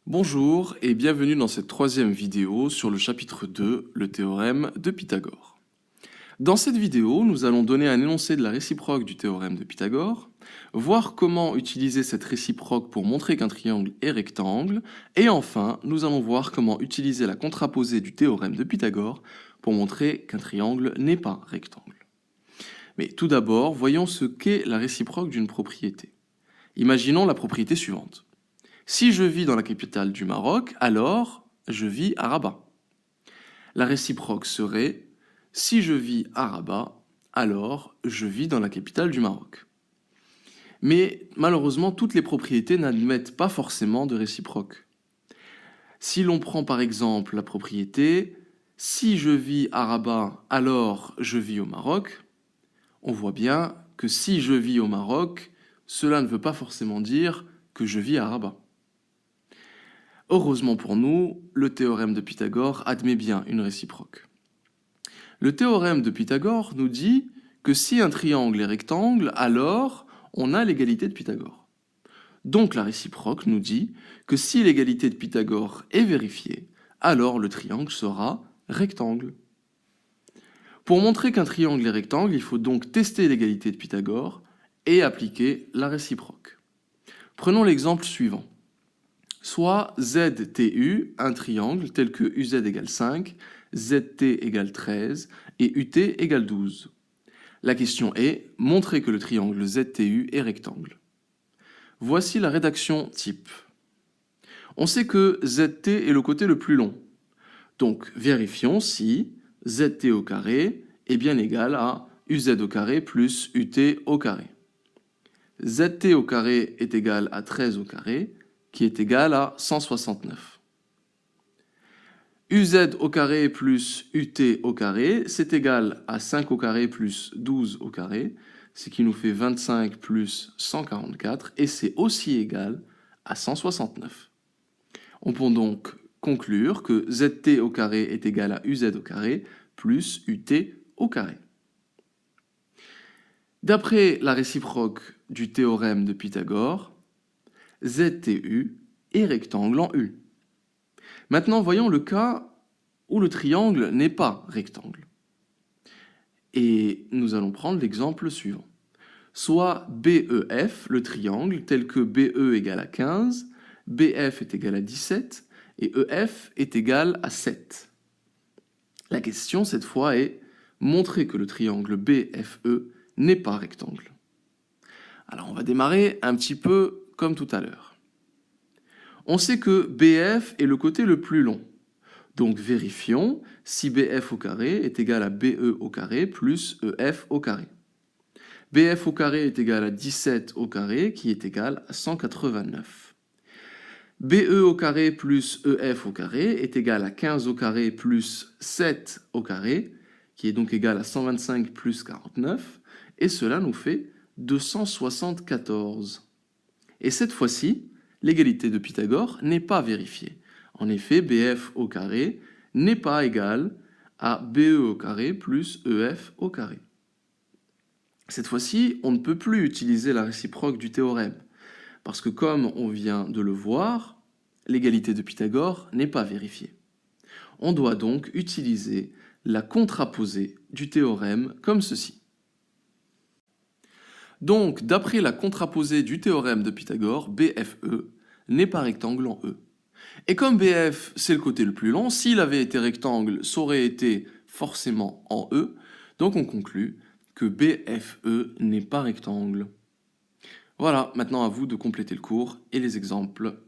Bonjour et bienvenue dans cette troisième vidéo sur le chapitre 2, le théorème de Pythagore. Dans cette vidéo, nous allons donner un énoncé de la réciproque du théorème de Pythagore, voir comment utiliser cette réciproque pour montrer qu'un triangle est rectangle, et enfin, nous allons voir comment utiliser la contraposée du théorème de Pythagore pour montrer qu'un triangle n'est pas rectangle. Mais tout d'abord, voyons ce qu'est la réciproque d'une propriété. Imaginons la propriété suivante. Si je vis dans la capitale du Maroc, alors je vis à Rabat. La réciproque serait si je vis à Rabat, alors je vis dans la capitale du Maroc. Mais malheureusement, toutes les propriétés n'admettent pas forcément de réciproque. Si l'on prend par exemple la propriété si je vis à Rabat, alors je vis au Maroc, on voit bien que si je vis au Maroc, cela ne veut pas forcément dire que je vis à Rabat. Heureusement pour nous, le théorème de Pythagore admet bien une réciproque. Le théorème de Pythagore nous dit que si un triangle est rectangle, alors on a l'égalité de Pythagore. Donc la réciproque nous dit que si l'égalité de Pythagore est vérifiée, alors le triangle sera rectangle. Pour montrer qu'un triangle est rectangle, il faut donc tester l'égalité de Pythagore et appliquer la réciproque. Prenons l'exemple suivant. Soit ZTU, un triangle tel que UZ égale 5, ZT égale 13 et UT égale 12. La question est, montrer que le triangle ZTU est rectangle. Voici la rédaction type. On sait que ZT est le côté le plus long. Donc vérifions si ZT au carré est bien égal à UZ au carré plus UT au carré. ZT au carré est égal à 13 au carré, qui est égal à 169. UZ au carré plus UT au carré, c'est égal à 5 au carré plus 12 au carré, ce qui nous fait 25 plus 144, et c'est aussi égal à 169. On peut donc conclure que ZT au carré est égal à UZ au carré plus UT au carré. D'après la réciproque du théorème de Pythagore, ZTU est rectangle en U. Maintenant, voyons le cas où le triangle n'est pas rectangle. Et nous allons prendre l'exemple suivant. Soit BEF, le triangle, tel que BE égale à 15, BF est égal à 17 et EF est égal à 7. La question, cette fois, est montrer que le triangle BFE n'est pas rectangle. Alors, on va démarrer un petit peu comme tout à l'heure. On sait que BF est le côté le plus long. Donc vérifions si BF au carré est égal à BE au carré plus EF au carré. BF au carré est égal à 17 au carré qui est égal à 189. BE au carré plus EF au carré est égal à 15 au carré plus 7 au carré qui est donc égal à 125 plus 49 et cela nous fait 274. Et cette fois-ci, l'égalité de Pythagore n'est pas vérifiée. En effet, BF au carré n'est pas égal à BE au carré plus EF au carré. Cette fois-ci, on ne peut plus utiliser la réciproque du théorème, parce que comme on vient de le voir, l'égalité de Pythagore n'est pas vérifiée. On doit donc utiliser la contraposée du théorème comme ceci. Donc, d'après la contraposée du théorème de Pythagore, BFE n'est pas rectangle en E. Et comme BF, c'est le côté le plus long, s'il avait été rectangle, ça aurait été forcément en E. Donc on conclut que BFE n'est pas rectangle. Voilà, maintenant à vous de compléter le cours et les exemples